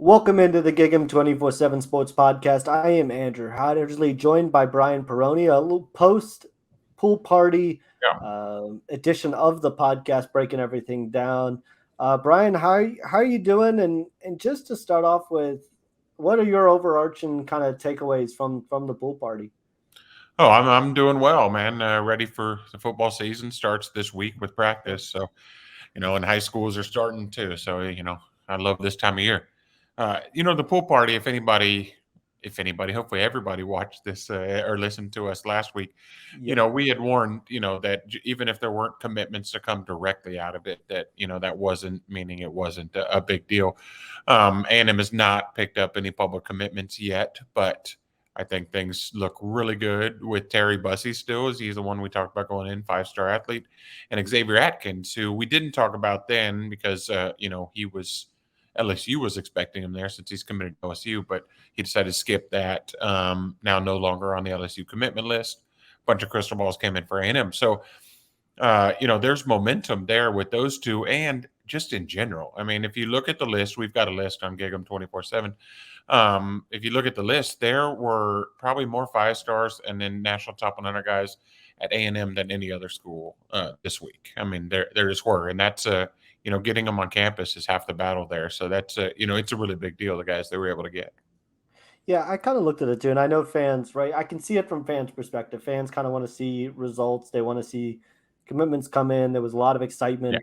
Welcome into the GigEm247 Sports Podcast. I am Andrew Hoddersley, joined by Brian Peroni, a little post pool party Yeah. edition of the podcast, breaking everything down. Brian, how are you doing? And just to start off with, what are your overarching kind of takeaways from the pool party? Oh, I'm doing well, man. Ready for the football season. Starts this week with practice. So, and high schools are starting too. So, I love this time of year. The pool party. If anybody, hopefully everybody watched this or listened to us last week. Yep. We had warned, that even if there weren't commitments to come directly out of it, that that wasn't meaning it wasn't a big deal. A&M has not picked up any public commitments yet, but I think things look really good with Terry Bussey still, as he's the one we talked about going in, 5-star athlete, and Xavier Atkins, who we didn't talk about then because he was LSU was expecting him there since he's committed to LSU, but he decided to skip that. Now no longer on the LSU commitment list. A bunch of crystal balls came in for A&M, so there's momentum there with those two, and just in general. I mean, if you look at the list, we've got a list on GigEm247. If you look at the list, there were probably more 5-stars and then national top 100 guys at A&M than any other school this week. I mean, there just were, and that's getting them on campus is half the battle there. So that's it's a really big deal. The guys they were able to get. Yeah, I kind of looked at it too, and I know fans, right? I can see it from fans' perspective. Fans kind of want to see results. They want to see commitments come in. There was a lot of Yeah. excitement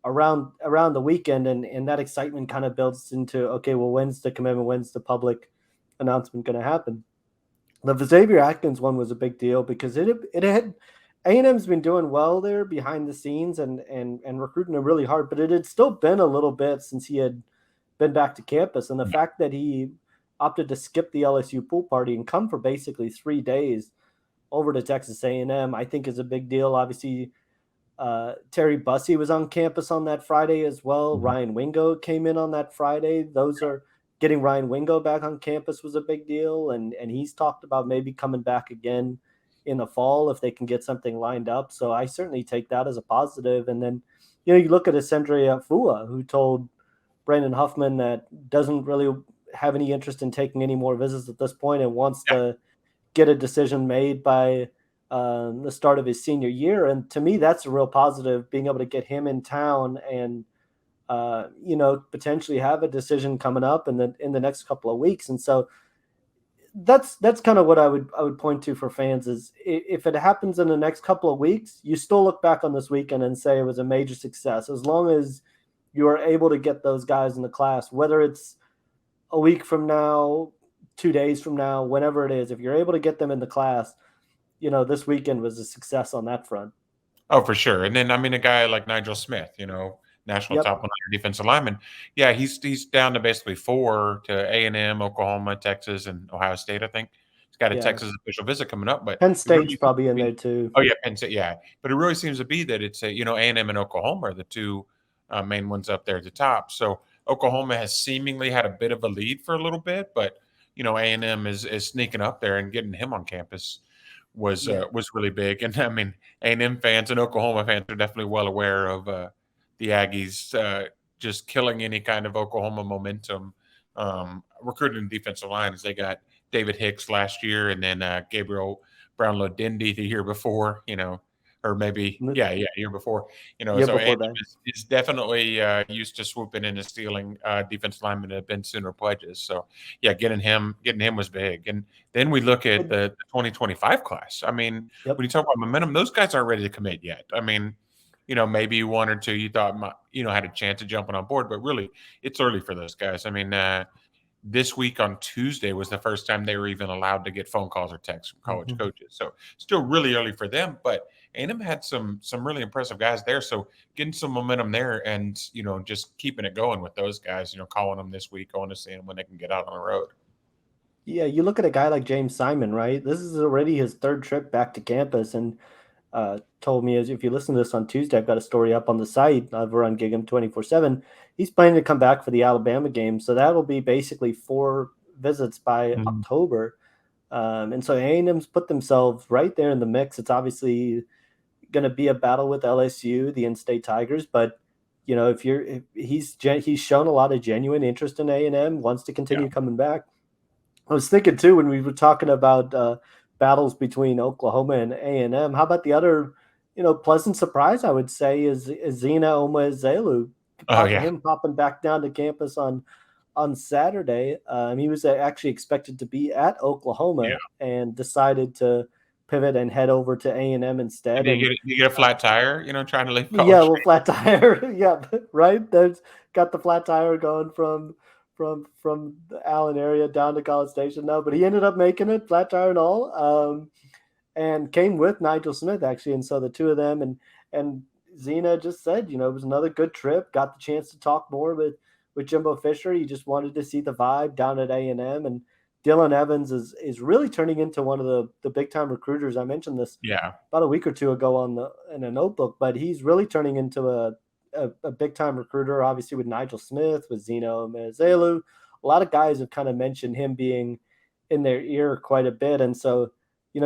around the weekend, and that excitement kind of builds into, okay, well, when's the commitment? When's the public announcement going to happen? The Xavier Atkins one was a big deal because it had A&M's been doing well there behind the scenes and recruiting him really hard, but it had still been a little bit since he had been back to campus, and the fact that he opted to skip the LSU pool party and come for basically 3 days over to Texas A&M, I think is a big deal. Obviously, Terry Bussey was on campus on that Friday as well. Mhm. Ryan Wingo came in on that Friday. Those are getting Ryan Wingo back on campus was a big deal, and he's talked about maybe coming back again in the fall if they can get something lined up. So I certainly take that as a positive. And then, you look at Ascendria Fua, who told Brandon Huffman that doesn't really have any interest in taking any more visits at this point and wants Yeah. to get a decision made by the start of his senior year. And to me, that's a real positive, being able to get him in town and potentially have a decision coming up in the next couple of weeks. And so that's kind of what I would point to for fans is if it happens in the next couple of weeks, you still look back on this weekend and say it was a major success as long as you are able to get those guys in the class, whether it's a week from now, 2 days from now, whenever it is. If you're able to get them in the class, this weekend was a success on that front. Oh, for sure. And then I mean, a guy like Nigel Smith, national Yep. top 100 defensive lineman. Yeah, he's down to basically four to A&M, Oklahoma, Texas, and Ohio State. I think he's got a Yeah. Texas official visit coming up, but Penn it really State's seems probably to in be. there too. Oh yeah, Penn State. Yeah, but it really seems to be that it's A&M and Oklahoma are the two main ones up there at the top. So Oklahoma has seemingly had a bit of a lead for a little bit, but A&M is sneaking up there and getting him on campus Yeah. was really big. And I mean, A&M fans and Oklahoma fans are definitely well aware of the Aggies just killing any kind of Oklahoma momentum. Recruiting defensive lines, they got David Hicks last year, and then Gabriel Brownlow-Dindy the year before. Or maybe year before. Year So before A&M that. is definitely used to swooping in and stealing defensive linemen that have been Sooner pledges. So yeah, getting him was big. And then we look at the 2025 class. I mean, Yep. when you talk about momentum, those guys aren't ready to commit yet. I mean, maybe one or two you thought had a chance of jumping on board, but really, it's early for those guys. I mean, this week on Tuesday was the first time they were even allowed to get phone calls or texts from college Mhm. coaches. So still really early for them, but A&M had some really impressive guys there. So getting some momentum there, and just keeping it going with those guys. Calling them this week, going to see them when they can get out on the road. Yeah, you look at a guy like James Simon, right? This is already his third trip back to campus, and told me, as if you listen to this on Tuesday, I've got a story up on the site over on GigEm247. He's planning to come back for the Alabama game, so that'll be basically 4 visits by Mhm. October. And so A&M's put themselves right there in the mix. It's obviously going to be a battle with LSU, the in-state Tigers, but if he's shown a lot of genuine interest in A&M, wants to Yeah. continue coming back. I was thinking too when we were talking about battles between Oklahoma and A&M. How about the other, pleasant surprise? I would say is Zena Omezelu Oh yeah. popping back down to campus on Saturday. He was actually expected to be at Yeah. Oklahoma and decided to pivot and head over to A&M And instead. do you And get a flat tire? Trying to leave yeah, college. well, flat tire. Yeah, right. There's got the flat tire going from the Allen area down to College Station now, but he ended up making it, flat tire and all, and came with Nigel Smith actually, and so the two of them and Zena just said, it was another good trip. Got the chance to talk more with Jimbo Fisher. He just wanted to see the vibe down at A&M, and Dylan Evans is really turning into one of the big time recruiters. I mentioned this Yeah. about a week or two ago in a notebook, but he's really turning into a big time recruiter. Obviously, with Nigel Smith, with Zeno Mezelu, a lot of guys have kind of mentioned him being in their ear quite a bit, and so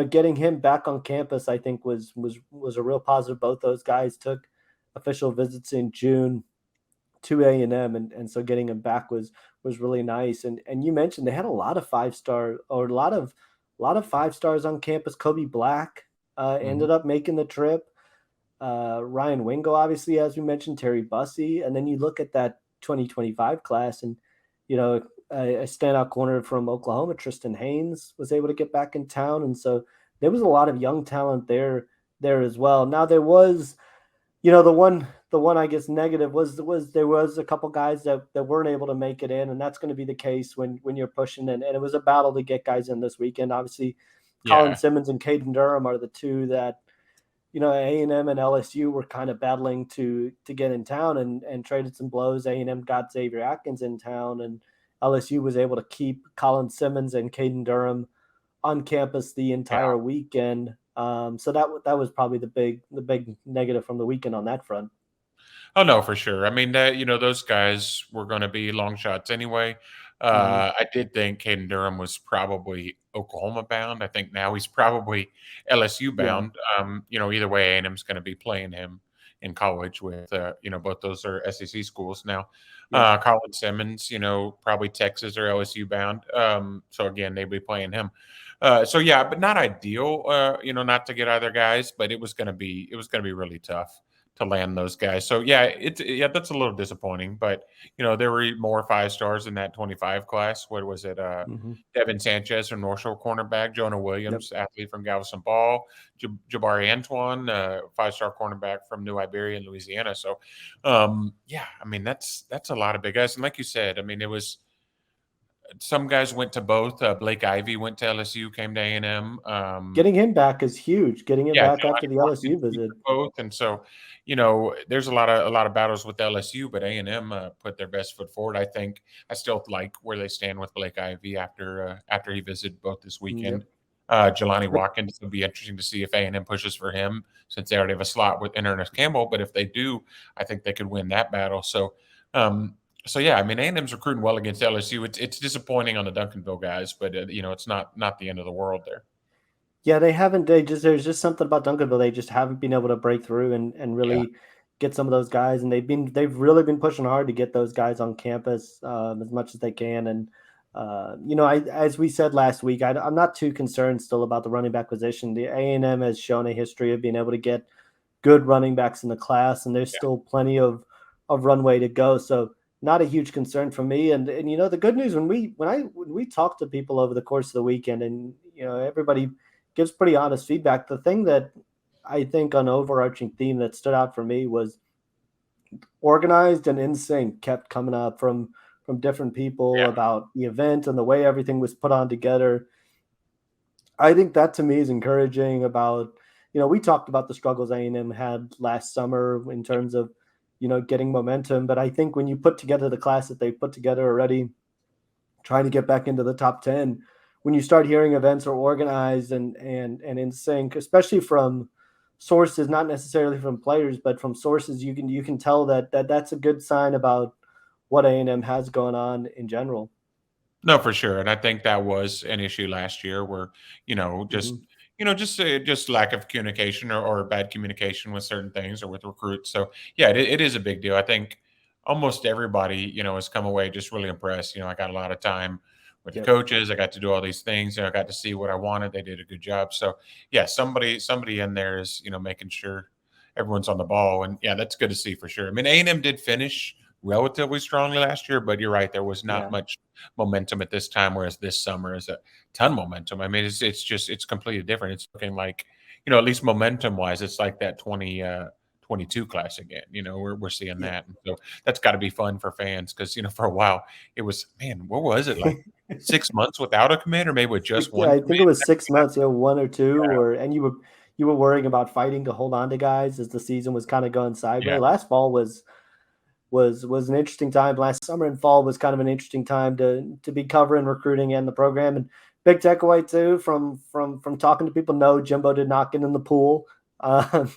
getting him back on campus, I think was a real positive. Both those guys took official visits in June to A&M, and so getting him back was really nice. And you mentioned they had a lot of 5-star or a lot of 5-stars on campus. Kobe Black Mhm. ended up making the trip. Ryan Wingo, obviously, as we mentioned, Terry Bussey, and then you look at that 2025 class, and a standout corner from Oklahoma, Tristan Haynes, was able to get back in town, and so there was a lot of young talent there as well. Now there was, the one I guess negative was there was a couple guys that weren't able to make it in, and that's going to be the case when you're pushing, and it was a battle to get guys in this weekend. Obviously, Colin Yeah. Simmons and Caden Durham are the two that A&M and LSU were kind of battling to get in town and traded some blows. A&M got Xavier Atkins in town, and LSU was able to keep Colin Simmons and Caden Durham on campus the Yeah. entire weekend. So that was probably the big negative from the weekend on that front. Oh no, for sure. I mean, that those guys were going to be long shots anyway. Hmm. I did think Caden Durham was probably Oklahoma bound. I think now he's probably LSU Yeah, bound. Either way, A&M's going to be playing him in college with both those are SEC schools now. yeah. Colin Simmons, probably Texas or LSU bound. So again, they'd be playing him. So yeah, but not ideal. Not to get either guys, but it was going to be really tough to land those guys. So that's a little disappointing. But there were more 5-stars in that 25 class. What was it? Hmm. Devin Sanchez from North Shore cornerback, Jonah Yep. Williams, athlete from Galveston Ball, Jabari Antoine, 5-star cornerback from New Iberia in Louisiana. So, I mean that's a lot of big guys. And like you said, I mean it was some guys went to both. Blake Ivy went to LSU, came to A&M. Getting him back is huge. Getting him Yeah, back after Jelani the Washington, LSU he visit. took both, and so there's a lot of battles with LSU, but A&M put their best foot forward. I still like where they stand with Blake Ivy after he visited both this weekend. Yep. Jelani Watkins, it'll be interesting to see if A&M pushes for him since they already have a slot with Ernest Campbell. But if they do, I think they could win that battle. Um, so yeah, I mean A&M's recruiting well against LSU. It's disappointing on the Duncanville guys, but it's not the end of the world there. Yeah, they haven't. There's just something about Duncanville. They just haven't been able to break through and Yeah, really get some of those guys. And they've really been pushing hard to get those guys on campus as much as they can. And as we said last week, I'm not too concerned still about the running back position. The A&M has shown a history of being able to get good running backs in the class, and there's yeah, still plenty of runway to go. So not a huge concern for me. And the good news when we talk to people over the course of the weekend, and everybody gives pretty honest feedback. The thing that I think an overarching theme that stood out for me was organized and in sync kept coming up from different people yeah, about the event and the way everything was put on together. I think that to me is encouraging about, we talked about the struggles A&M had last summer in terms of, getting momentum. But I think when you put together the class that they put together already, trying to get back into the top 10, when you start hearing events are organized and in sync, especially from sources, not necessarily from players, but from sources, you can tell that's a good sign about what A&M has going on in general. No, for sure, and I think that was an issue last year where, Hmm. just lack of communication or bad communication with certain things or with recruits. So, yeah, it is a big deal. I think, almost everybody, has come away just really impressed. I got a lot of time with the Yep. coaches. I got to do all these things. I got to see what I wanted. They did a good job. So yeah, somebody in there is, making sure everyone's on the ball. And yeah, that's good to see for sure. I mean, A&M did finish relatively strongly last year, but you're right. There was not Yeah. much momentum at this time, whereas this summer is a ton of momentum. I mean, it's completely different. It's looking like, at least momentum wise, it's like that 22 class again. We're seeing Yeah. that. And so that's got to be fun for fans because, for a while it was, man, what was it like 6 months without a commit or maybe with just Yeah, one I think it commit? was 6 months, one or two, and you were worrying about fighting to hold on to guys as the season was kind of going Yeah. sideways. Last fall was an interesting time. Last summer and fall was kind of an interesting time to be covering recruiting and the program. And big takeaway too from talking to people. No, Jimbo did not get in the pool.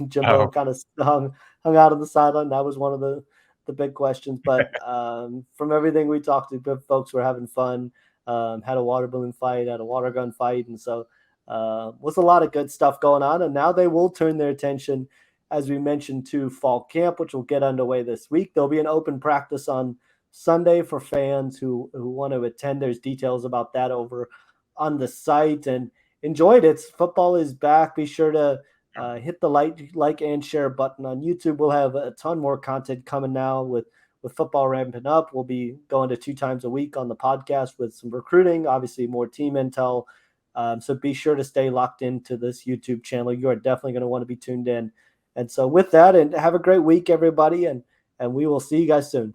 Jimbo Oh, kind of hung out on the sideline. That was one of the big questions. But from everything we talked to, good folks were having fun. Had a water balloon fight, had a water gun fight, and so was a lot of good stuff going on. And now they will turn their attention, as we mentioned, to fall camp, which will get underway this week. There'll be an open practice on Sunday for fans who want to attend. There's details about that over on the site. And enjoyed it. Football is back. Be sure to hit the like and share button on YouTube. We'll have a ton more content coming now with football ramping up. We'll be going to 2 times a week on the podcast with some recruiting, obviously more team intel. So be sure to stay locked into this YouTube channel. You are definitely going to want to be tuned in. And so with that, and have a great week, everybody, and we will see you guys soon.